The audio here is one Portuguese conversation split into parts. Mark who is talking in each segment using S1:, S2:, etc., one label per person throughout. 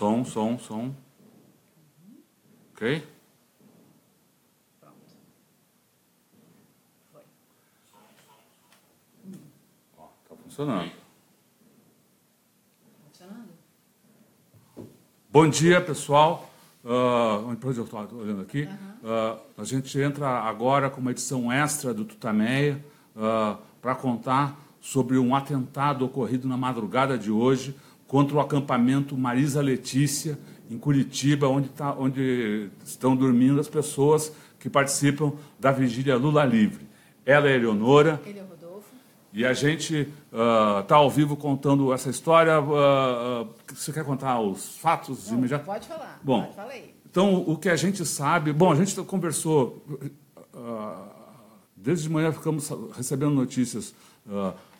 S1: Som. Ok?
S2: Pronto. Foi.
S1: Ó, tá funcionando.
S2: Funcionando?
S1: Bom dia, pessoal. Onde eu estou olhando aqui? A gente entra agora com uma edição extra do Tutameia para contar sobre um atentado ocorrido na madrugada de hoje contra o acampamento Marisa Letícia, em Curitiba, onde estão dormindo as pessoas que participam da vigília Lula Livre. Ela é a Eleonora.
S2: Ele é o Rodolfo.
S1: E a gente está ao vivo contando essa história. Você quer contar os fatos imediatos?
S2: Pode falar.
S1: Bom,
S2: pode falar aí.
S1: Então, o que a gente sabe... Bom, a gente conversou... desde de manhã ficamos recebendo notícias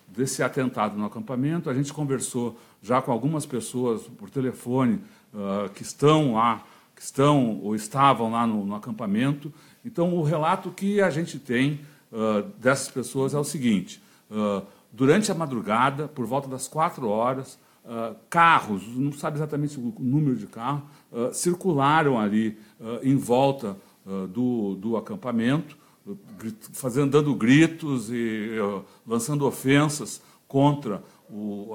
S1: desse atentado no acampamento. A gente conversou já com algumas pessoas por telefone que estão lá, que estão ou estavam lá no acampamento. Então, o relato que a gente tem dessas pessoas é o seguinte: durante a madrugada, por volta das 4 horas, carros, não sabe exatamente o número de carros, circularam ali em volta do acampamento, dando gritos e lançando ofensas contra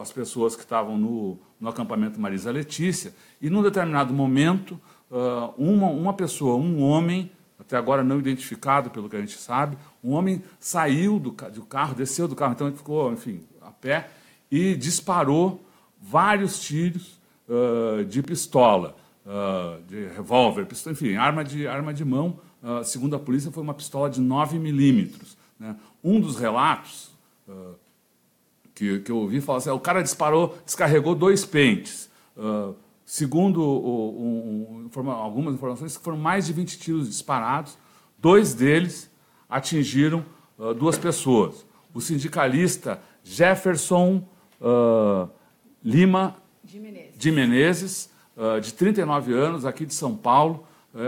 S1: as pessoas que estavam no acampamento Marisa Letícia. E, num determinado momento, uma pessoa, um homem, até agora não identificado pelo que a gente sabe, um homem saiu do carro, desceu do carro, então ele ficou, enfim, a pé, e disparou vários tiros de pistola, de revólver, enfim, arma de mão. Segundo a polícia, foi uma pistola de 9 milímetros. Né? Um dos relatos que eu ouvi falar assim: o cara descarregou 2 pentes. Segundo algumas informações, foram mais de 20 tiros disparados. 2 deles atingiram 2 pessoas. O sindicalista Jefferson Lima de Menezes, de 39 anos, aqui de São Paulo.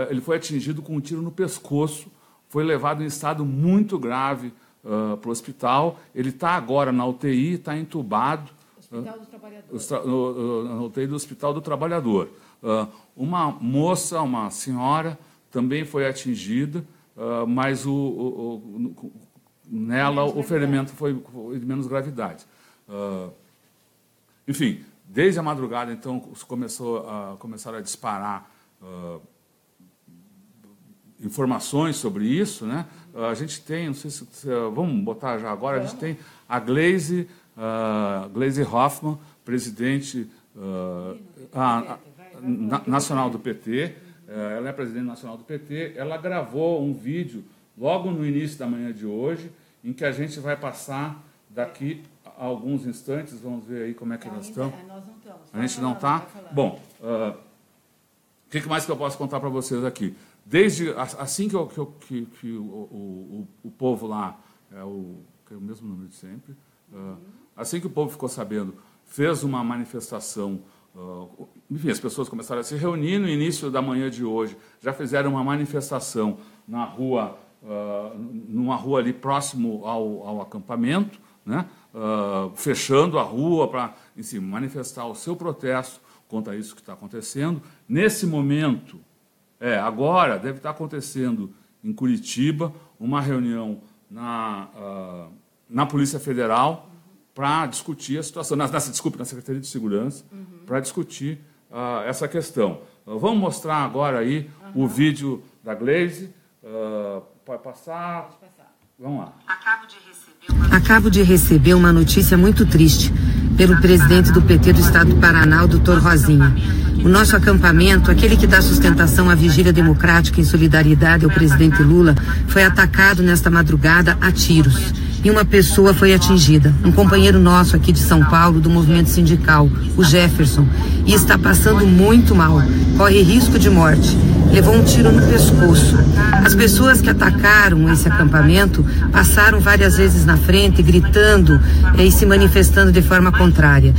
S1: Ele foi atingido com um tiro no pescoço, foi levado em estado muito grave para o hospital. Ele está agora na UTI, está entubado.
S2: Hospital do Trabalhador.
S1: Na UTI do Hospital do Trabalhador. Uma moça, uma senhora, também foi atingida, mas nela o ferimento foi de menos gravidade. Enfim, desde a madrugada, então, começaram a disparar informações sobre isso, né? A gente tem, não sei se vamos botar já agora, a gente tem a Gleisi Hoffmann, presidente nacional do PT. Ela é presidente nacional do PT. Ela gravou um vídeo logo no início da manhã de hoje, em que a gente vai passar daqui a alguns instantes. Vamos ver aí como é que nós estamos.
S2: Nós não estamos.
S1: A gente não está? Bom, o que mais que eu posso contar para vocês aqui? Desde assim que o povo lá, que é o mesmo número de sempre, assim que o povo ficou sabendo, fez uma manifestação. Enfim, as pessoas começaram a se reunir no início da manhã de hoje, já fizeram uma manifestação na rua, numa rua ali próximo ao acampamento, né? Fechando a rua para, enfim, manifestar o seu protesto contra isso que está acontecendo. Nesse momento, agora deve estar acontecendo em Curitiba uma reunião na Polícia Federal para discutir a situação, na Secretaria de Segurança, para discutir essa questão. Vamos mostrar agora aí o vídeo da Gleisi. Pode passar?
S2: Pode passar.
S1: Vamos lá.
S3: Acabo de receber uma notícia muito triste pelo presidente do PT do Estado do Paraná, o Dr. Rosinha. O nosso acampamento, aquele que dá sustentação à vigília democrática em solidariedade ao presidente Lula, foi atacado nesta madrugada a tiros. E uma pessoa foi atingida, um companheiro nosso aqui de São Paulo, do movimento sindical, o Jefferson, e está passando muito mal, corre risco de morte. Levou um tiro no pescoço. As pessoas que atacaram esse acampamento passaram várias vezes na frente, gritando e se manifestando de forma contrária.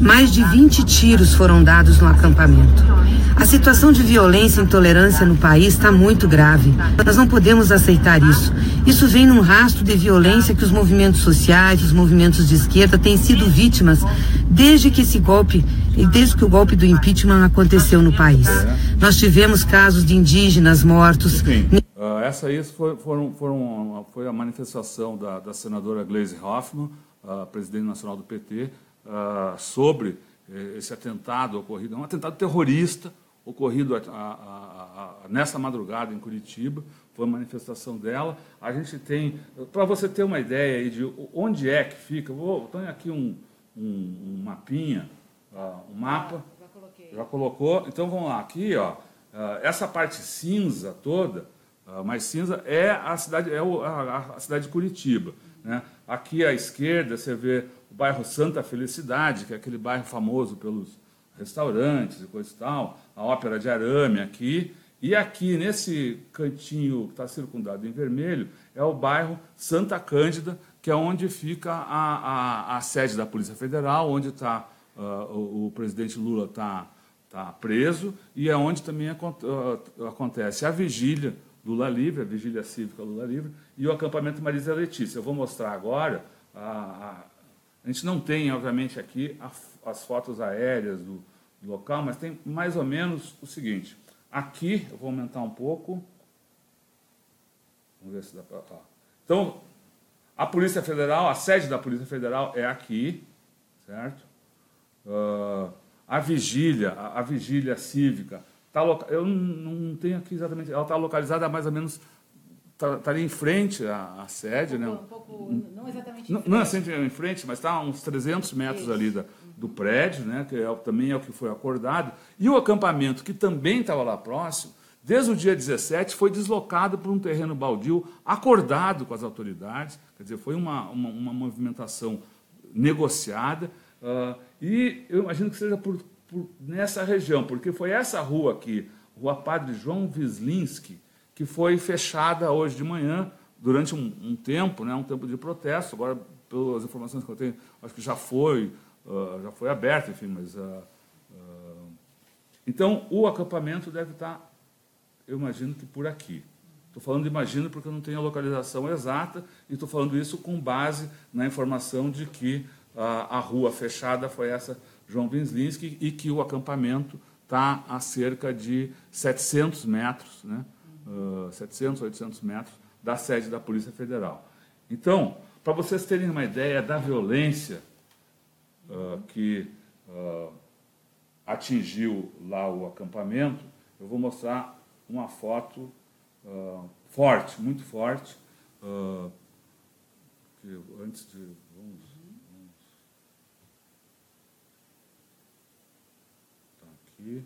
S3: Mais de 20 tiros foram dados no acampamento. A situação de violência e intolerância no país está muito grave. Nós não podemos aceitar isso. Isso vem num rastro de violência que os movimentos sociais, os movimentos de esquerda têm sido vítimas desde que o golpe do impeachment aconteceu no país. Nós tivemos casos de indígenas mortos.
S1: Essa aí foi a manifestação da senadora Gleisi Hoffmann, presidente nacional do PT, sobre esse atentado ocorrido, um atentado terrorista ocorrido nessa madrugada em Curitiba. Foi a manifestação dela. A gente tem, para você ter uma ideia aí de onde é que fica, tenho aqui um mapinha, um mapa. Já colocou. Então vamos lá, aqui, essa parte cinza toda, mais cinza, é a cidade, a cidade de Curitiba, né? Aqui à esquerda você vê o bairro Santa Felicidade, que é aquele bairro famoso pelos restaurantes e coisa e tal, a Ópera de Arame aqui, e aqui nesse cantinho que está circundado em vermelho é o bairro Santa Cândida, que é onde fica a sede da Polícia Federal, onde está o presidente Lula está preso, e é onde também acontece a vigília Lula Livre, a vigília cívica Lula Livre, e o acampamento Marisa Letícia. Eu vou mostrar agora. A gente não tem, obviamente, aqui as fotos aéreas do local, mas tem mais ou menos o seguinte. Aqui, eu vou aumentar um pouco. Vamos ver se dá para... Então, a Polícia Federal, a sede da Polícia Federal é aqui, certo? A vigília cívica, eu não tenho aqui exatamente, ela está localizada mais ou menos, está ali em frente à sede, né?
S2: Não exatamente em frente.
S1: Não é sempre em frente, mas está a uns 300 metros ali do prédio, né? Que também é o que foi acordado. E o acampamento, que também estava lá próximo, desde o dia 17, foi deslocado para um terreno baldio, acordado com as autoridades, quer dizer, foi uma movimentação negociada, e eu imagino que seja nessa região, porque foi essa rua aqui, Rua Padre João Wislinski, que foi fechada hoje de manhã, durante um tempo, né, um tempo de protesto. Agora, pelas informações que eu tenho, acho que já foi aberto, enfim, mas... Então, o acampamento deve estar, eu imagino que por aqui. Estou falando imagino porque eu não tenho a localização exata, e estou falando isso com base na informação de que a rua fechada foi essa João Wislinski, e que o acampamento está a cerca de 700 metros, né? 700, 800 metros da sede da Polícia Federal. Então, para vocês terem uma ideia da violência que atingiu lá o acampamento, eu vou mostrar uma foto forte, muito forte, que antes de... Aqui.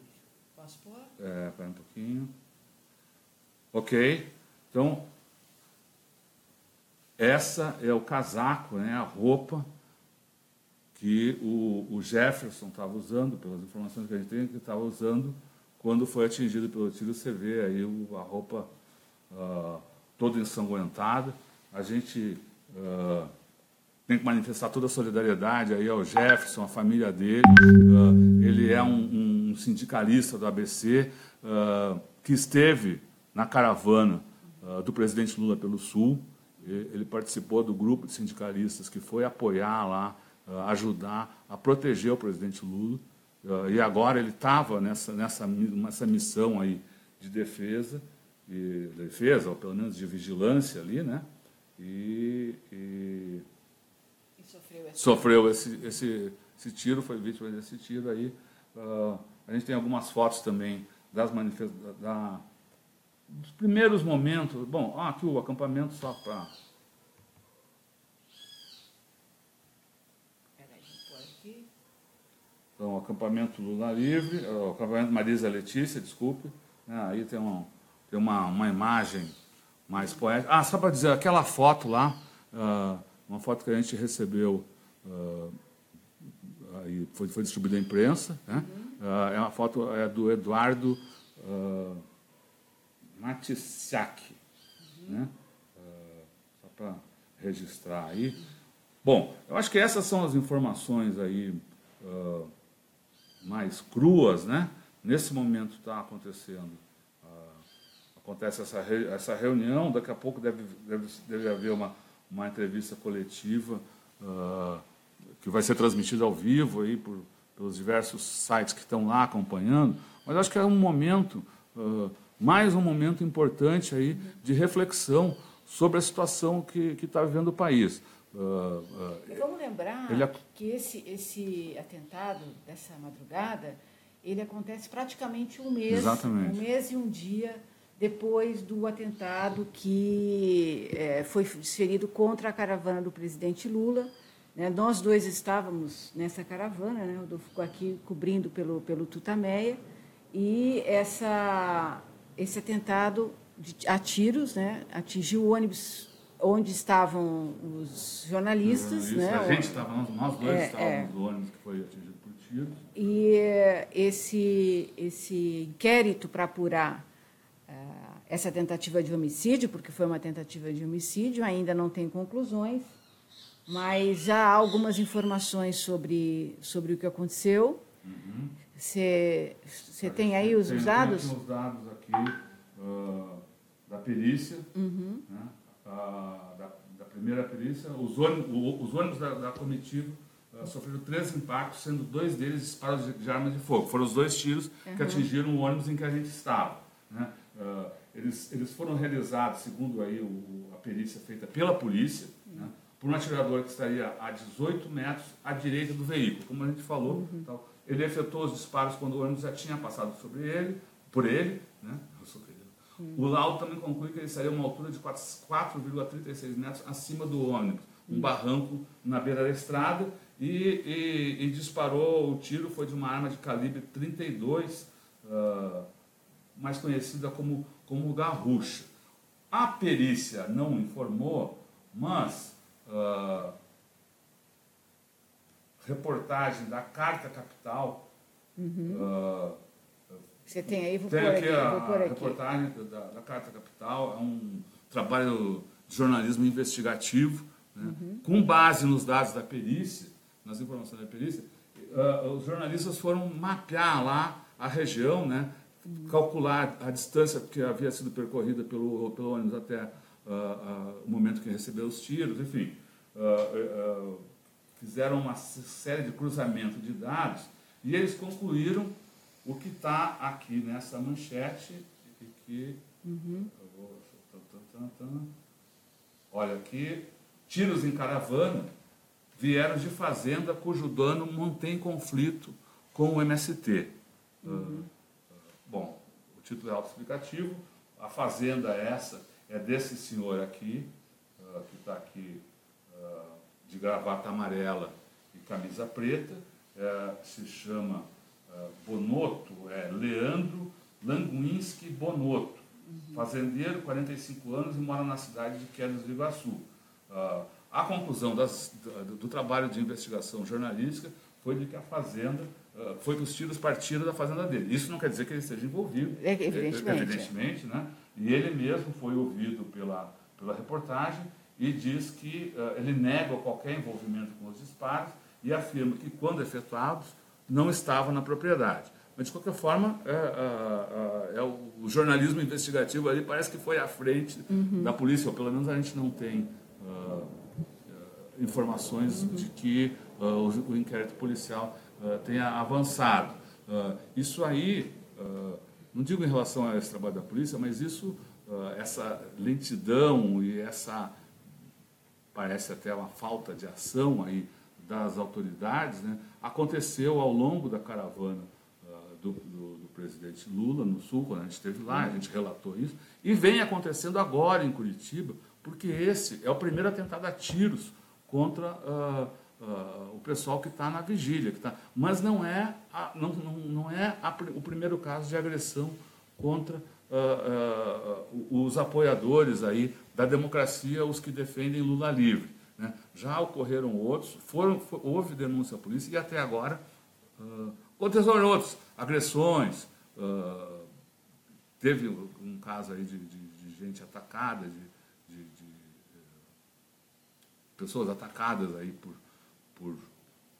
S2: Posso pôr?
S1: Espera um pouquinho. Ok. Então, essa é o casaco, né, a roupa que o Jefferson estava usando, pelas informações que a gente tem, que estava usando quando foi atingido pelo tiro. Você vê aí a roupa toda ensanguentada. A gente tem que manifestar toda a solidariedade aí ao Jefferson, à família dele. Ele é um sindicalista do ABC, que esteve na caravana do presidente Lula pelo Sul. Ele participou do grupo de sindicalistas que foi apoiar lá, ajudar a proteger o presidente Lula. E agora ele estava nessa missão aí de defesa, ou pelo menos de vigilância ali, né? E sofreu esse tiro, foi vítima desse tiro aí. A gente tem algumas fotos também das manifestações, dos primeiros momentos. Bom, aqui o acampamento só para... Então, o acampamento Lula Livre, o acampamento Marisa Letícia, desculpe. Aí tem uma imagem mais poética. Só para dizer, aquela foto lá, uma foto que a gente recebeu, aí foi distribuída à imprensa, né? É uma foto do Eduardo Matissiak, né? Só para registrar aí. Bom, eu acho que essas são as informações aí mais cruas, né? Nesse momento está acontecendo. Acontece essa reunião, daqui a pouco deve haver uma entrevista coletiva que vai ser transmitida ao vivo aí pelos diversos sites que estão lá acompanhando, mas acho que é um momento, mais um momento importante aí de reflexão sobre a situação que está vivendo o país.
S2: E vamos lembrar que esse atentado dessa madrugada, ele acontece praticamente um mês e um dia depois do atentado que foi desferido contra a caravana do presidente Lula. Né? Nós dois estávamos nessa caravana, né? O Rodolfo ficou aqui cobrindo pelo Tutameia, e esse atentado a tiros, né? Atingiu o ônibus onde estavam os jornalistas. Né?
S1: A gente estava, nós dois estávamos no ônibus que foi atingido por tiros.
S2: E esse inquérito para apurar essa tentativa de homicídio, porque foi uma tentativa de homicídio, ainda não tem conclusões, mas já há algumas informações sobre o que aconteceu. Você tem aí os dados?
S1: Tem os dados aqui da perícia, né? Da primeira perícia. Os ônibus da comitiva sofreram 3 impactos, sendo 2 deles disparos de arma de fogo. Foram os 2 tiros que atingiram o ônibus em que a gente estava. Né? Eles foram realizados, segundo aí a perícia feita pela polícia, né, por um atirador que estaria a 18 metros à direita do veículo. Como a gente falou, tal, ele efetuou os disparos quando o ônibus já tinha passado por ele. Né? O laudo também conclui que ele estaria a uma altura de 4,36 metros acima do ônibus, um barranco na beira da estrada, e disparou. O tiro foi de uma arma de calibre 32, mais conhecida como garrucha. A perícia não informou, mas reportagem da Carta Capital.
S2: Você tem aí? Vou
S1: pôr
S2: aqui.
S1: A reportagem da Carta Capital. É um trabalho de jornalismo investigativo, né? Com base nos dados da perícia, nas informações da perícia. Os jornalistas foram mapear lá a região, né? Calcular a distância que havia sido percorrida pelo ônibus até o momento que recebeu os tiros, enfim. Fizeram uma série de cruzamentos de dados e eles concluíram o que está aqui nessa manchete. Olha aqui: tiros em caravana vieram de fazenda cujo dano mantém conflito com o MST. Bom, o título é autoexplicativo. A fazenda essa é desse senhor aqui, que está aqui de gravata amarela e camisa preta. Se chama Bonotto, Leandro Languinski Bonotto. Fazendeiro, 45 anos, e mora na cidade de Quedas do Iguaçu. A conclusão do trabalho de investigação jornalística foi de que a fazenda, foi que os tiros partiram da fazenda dele. Isso não quer dizer que ele esteja envolvido, evidentemente, né? E ele mesmo foi ouvido pela reportagem e diz que ele nega qualquer envolvimento com os disparos e afirma que, quando efetuados, não estava na propriedade. Mas, de qualquer forma, o jornalismo investigativo ali parece que foi à frente da polícia, ou pelo menos a gente não tem informações de que o inquérito policial tenha avançado. Isso aí, não digo em relação a esse trabalho da polícia, mas essa lentidão e parece até uma falta de ação aí das autoridades, né, aconteceu ao longo da caravana do presidente Lula no Sul, quando a gente esteve lá, a gente relatou isso, e vem acontecendo agora em Curitiba, porque esse é o primeiro atentado a tiros contra o pessoal que está na vigília, mas não é o primeiro caso de agressão contra os apoiadores aí da democracia, os que defendem Lula livre, né? Já ocorreram outros, houve denúncia à polícia e até agora aconteceram outros, agressões. Teve um caso aí de gente atacada, de pessoas atacadas aí por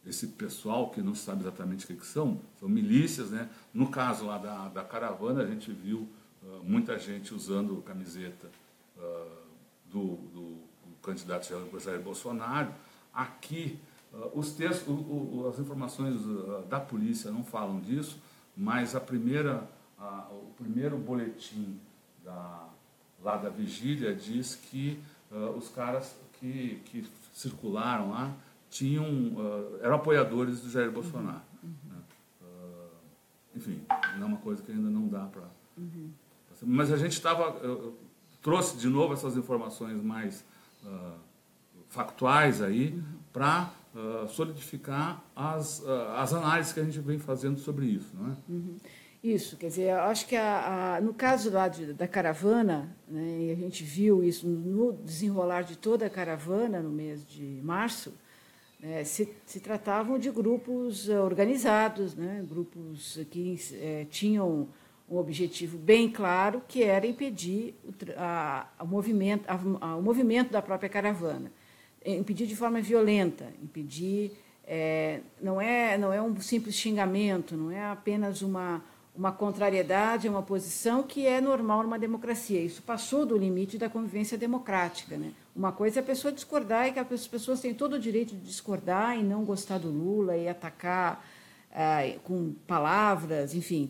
S1: esse pessoal que não se sabe exatamente o que são milícias, né? No caso lá da caravana, a gente viu muita gente usando camiseta do candidato Jair Bolsonaro. Aqui, os textos, as informações da polícia não falam disso, mas o primeiro boletim lá da vigília diz que os caras que circularam lá eram apoiadores do Jair Bolsonaro. Né? Enfim, não é uma coisa que ainda não dá para... Mas a gente trouxe de novo essas informações mais factuais aí para solidificar as análises que a gente vem fazendo sobre isso, não é?
S2: Isso, quer dizer, eu acho que no caso lá da caravana, né, e a gente viu isso no desenrolar de toda a caravana no mês de março, se tratavam de grupos organizados, né, grupos que tinham um objetivo bem claro, que era impedir o movimento da própria caravana, impedir de forma violenta, impedir, não é um simples xingamento, não é apenas uma contrariedade, uma posição que é normal numa democracia. Isso passou do limite da convivência democrática, né? Uma coisa é a pessoa discordar, e que as pessoas têm todo o direito de discordar e não gostar do Lula e atacar com palavras, enfim,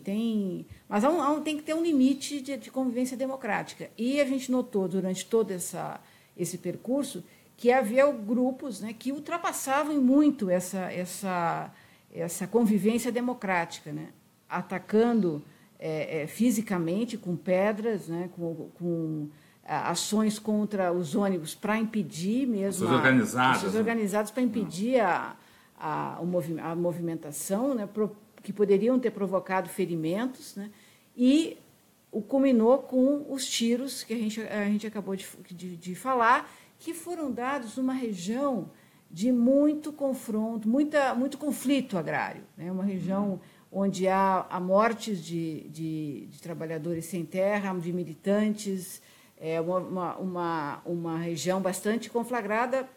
S2: mas tem que ter um limite de convivência democrática. E a gente notou durante todo esse percurso que havia grupos, né, que ultrapassavam muito essa convivência democrática, né? Atacando fisicamente com pedras, né, com ações contra os ônibus para impedir mesmo... Pessoas organizadas para impedir a movimentação, né, que poderiam ter provocado ferimentos, né, e culminou com os tiros que a gente acabou de falar, que foram dados numa região de muito confronto, muito conflito agrário, né, uma região onde há mortes de trabalhadores sem terra, de militantes, uma região bastante conflagrada,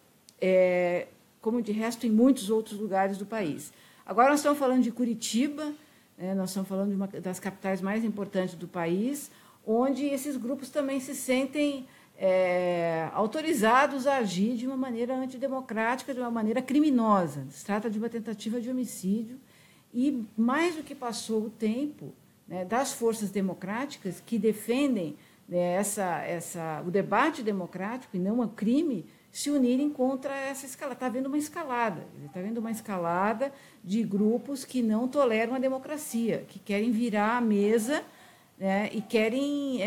S2: como de resto em muitos outros lugares do país. Agora nós estamos falando de Curitiba, né, nós estamos falando de uma das capitais mais importantes do país, onde esses grupos também se sentem autorizados a agir de uma maneira antidemocrática, de uma maneira criminosa. Se trata de uma tentativa de homicídio. E, mais do que passou o tempo, né, das forças democráticas que defendem, né, o debate democrático e não o crime, se unirem contra essa escalada. Está havendo uma escalada. Está havendo uma escalada de grupos que não toleram a democracia, que querem virar a mesa, né, e querem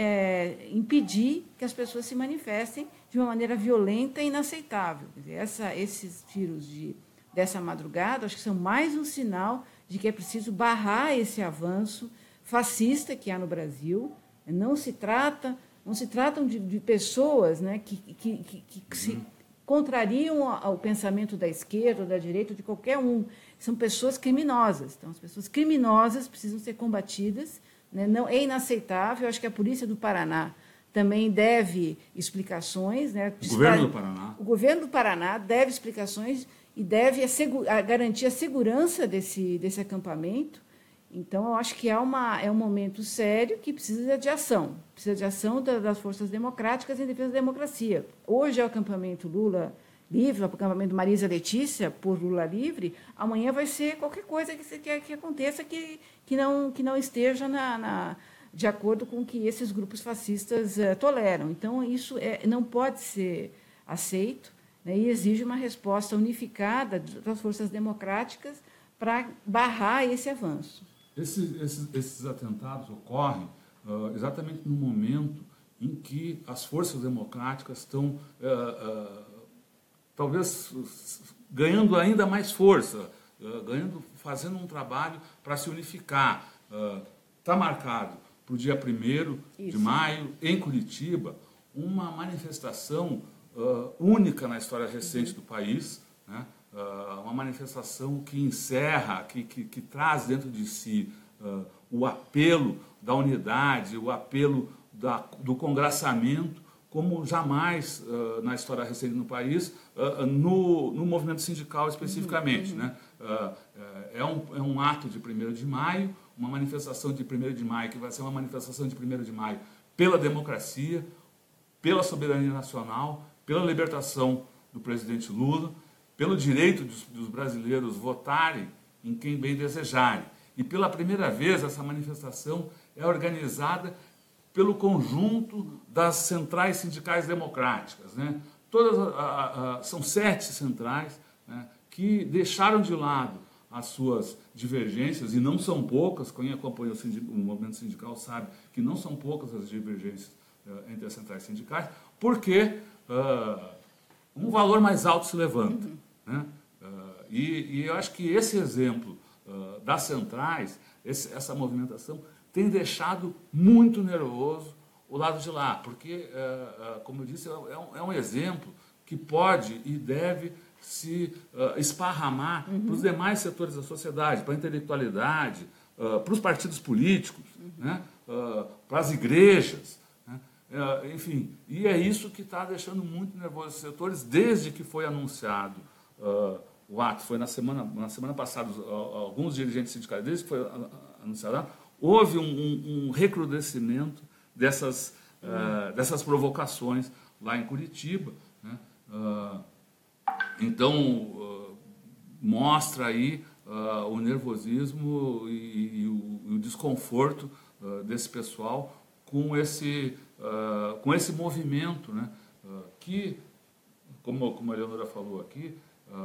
S2: impedir que as pessoas se manifestem de uma maneira violenta e inaceitável. Quer dizer, esses tiros dessa madrugada, acho que são mais um sinal de que é preciso barrar esse avanço fascista que há no Brasil. Não se tratam de pessoas, né, que se contrariam ao pensamento da esquerda ou da direita ou de qualquer um. São pessoas criminosas. Então, as pessoas criminosas precisam ser combatidas. Né? Não, é inaceitável. Eu acho que a Polícia do Paraná também deve explicações. Né? O governo do Paraná deve explicações e deve garantir a segurança desse acampamento. Então, eu acho que é um momento sério que precisa de ação. Precisa de ação das forças democráticas em defesa da democracia. Hoje é o acampamento Lula livre, o acampamento Marisa Letícia por Lula livre. Amanhã vai ser qualquer coisa que aconteça que não esteja de acordo com o que esses grupos fascistas toleram. Então, isso não pode ser aceito. E exige uma resposta unificada das forças democráticas para barrar esse avanço.
S1: Esses atentados ocorrem exatamente no momento em que as forças democráticas estão, talvez, ganhando ainda mais força, fazendo um trabalho para se unificar. Está marcado para o dia 1º de maio, em Curitiba, uma manifestação única na história recente do país, né? Uma manifestação que encerra, que traz dentro de si o apelo da unidade, o apelo do congraçamento como jamais na história recente no país, no movimento sindical especificamente. Né? É um ato de 1º de maio, uma manifestação de 1º de maio, que vai ser uma manifestação de 1º de maio pela democracia, pela soberania nacional, pela libertação do presidente Lula, pelo direito dos brasileiros votarem em quem bem desejarem. E pela primeira vez essa manifestação é organizada pelo conjunto das centrais sindicais democráticas. Né? São 7 centrais, né, que deixaram de lado as suas divergências, e não são poucas. Quem acompanha o movimento sindical sabe que não são poucas as divergências entre as centrais sindicais, porque um valor mais alto se levanta. Né? E eu acho que esse exemplo das centrais, essa movimentação, tem deixado muito nervoso o lado de lá, porque, como eu disse, é um exemplo que pode e deve se esparramar para os demais setores da sociedade, para a intelectualidade, para os partidos políticos, né? Para as igrejas. Né? Enfim, e é isso que está deixando muito nervoso os setores desde que foi anunciado o ato. Foi na semana passada, alguns dirigentes sindicais, desde que foi anunciado, houve um recrudescimento dessas provocações lá em Curitiba. Né? Então, mostra aí o nervosismo e o desconforto desse pessoal com esse movimento, né? Que, como a Eleonora falou aqui,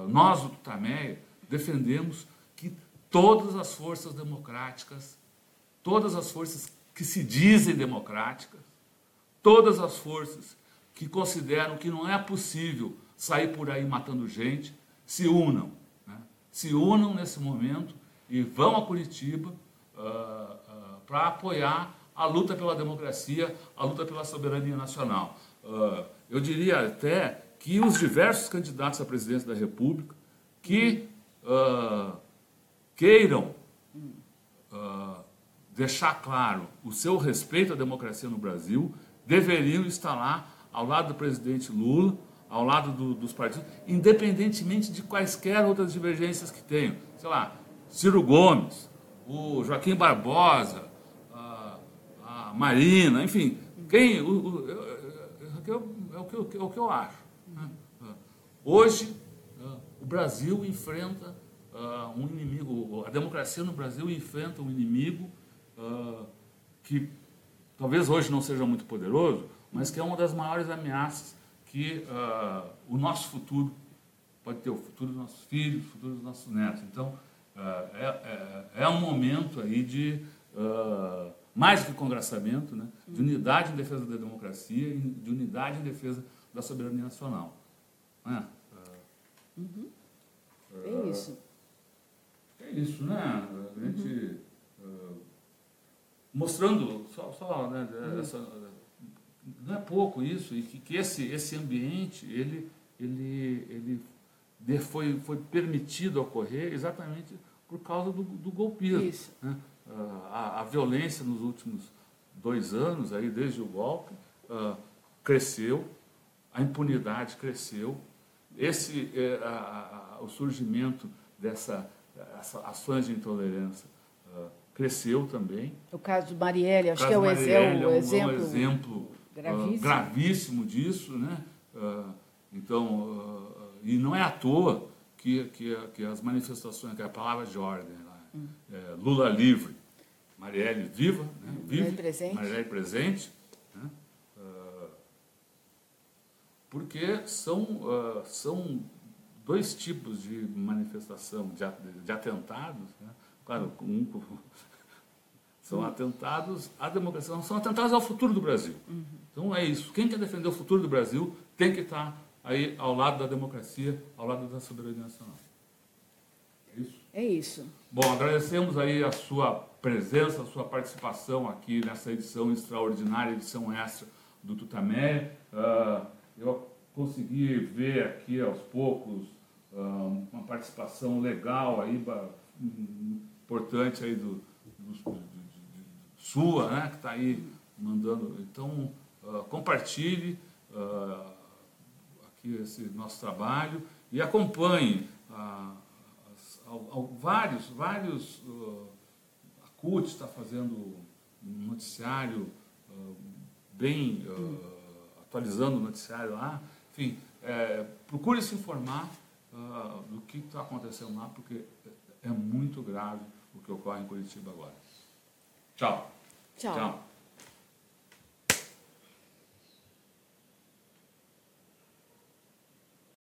S1: nós do Tutameia defendemos que todas as forças democráticas, todas as forças que se dizem democráticas, todas as forças que consideram que não é possível sair por aí matando gente, se unam. Né? Se unam nesse momento e vão a Curitiba para apoiar a luta pela democracia, a luta pela soberania nacional. Eu diria até que os diversos candidatos à presidência da República que queiram deixar claro o seu respeito à democracia no Brasil deveriam estar lá ao lado do presidente Lula, ao lado dos partidos, independentemente de quaisquer outras divergências que tenham. Sei lá, Ciro Gomes, o Joaquim Barbosa, a Marina, enfim, é o que eu acho. Né? Hoje, o Brasil enfrenta um inimigo, a democracia no Brasil enfrenta um inimigo que talvez hoje não seja muito poderoso, mas que é uma das maiores ameaças que o nosso futuro pode ter, o futuro dos nossos filhos, o futuro dos nossos netos. Então, é um momento aí de mais do que congraçamento, né, de unidade em defesa da democracia e de unidade em defesa da soberania nacional.
S2: É isso.
S1: É isso, né? A gente mostrando só né, não é pouco isso, e que esse ambiente ele foi permitido ocorrer exatamente por causa do golpismo.
S2: Isso.
S1: Né? A violência nos últimos 2 anos, aí, desde o golpe, cresceu, a impunidade cresceu, o surgimento dessas ações de intolerância cresceu também.
S2: O caso do Marielle, acho que é um exemplo
S1: gravíssimo disso, né? Então, e não é à toa que as manifestações, que é a palavra de ordem lá, Lula livre, Marielle viva, né? Marielle presente, né? Porque são 2 tipos de manifestação, de atentados, né? Claro, são atentados à democracia, são atentados ao futuro do Brasil. Então é isso. Quem quer defender o futuro do Brasil tem que estar aí ao lado da democracia, ao lado da soberania nacional. É isso?
S2: É isso.
S1: Bom, agradecemos aí a sua presença, a sua participação aqui nessa edição extraordinária, edição extra do Tutameia. Eu consegui ver aqui aos poucos uma participação legal aí, importante aí sua, né, que está aí mandando. Então, compartilhe aqui esse nosso trabalho e acompanhe vários a CUT está fazendo um noticiário bem atualizando o noticiário lá. Enfim, procure se informar do que está acontecendo lá, porque é muito grave o que ocorre em Curitiba agora. Tchau.
S2: Tchau.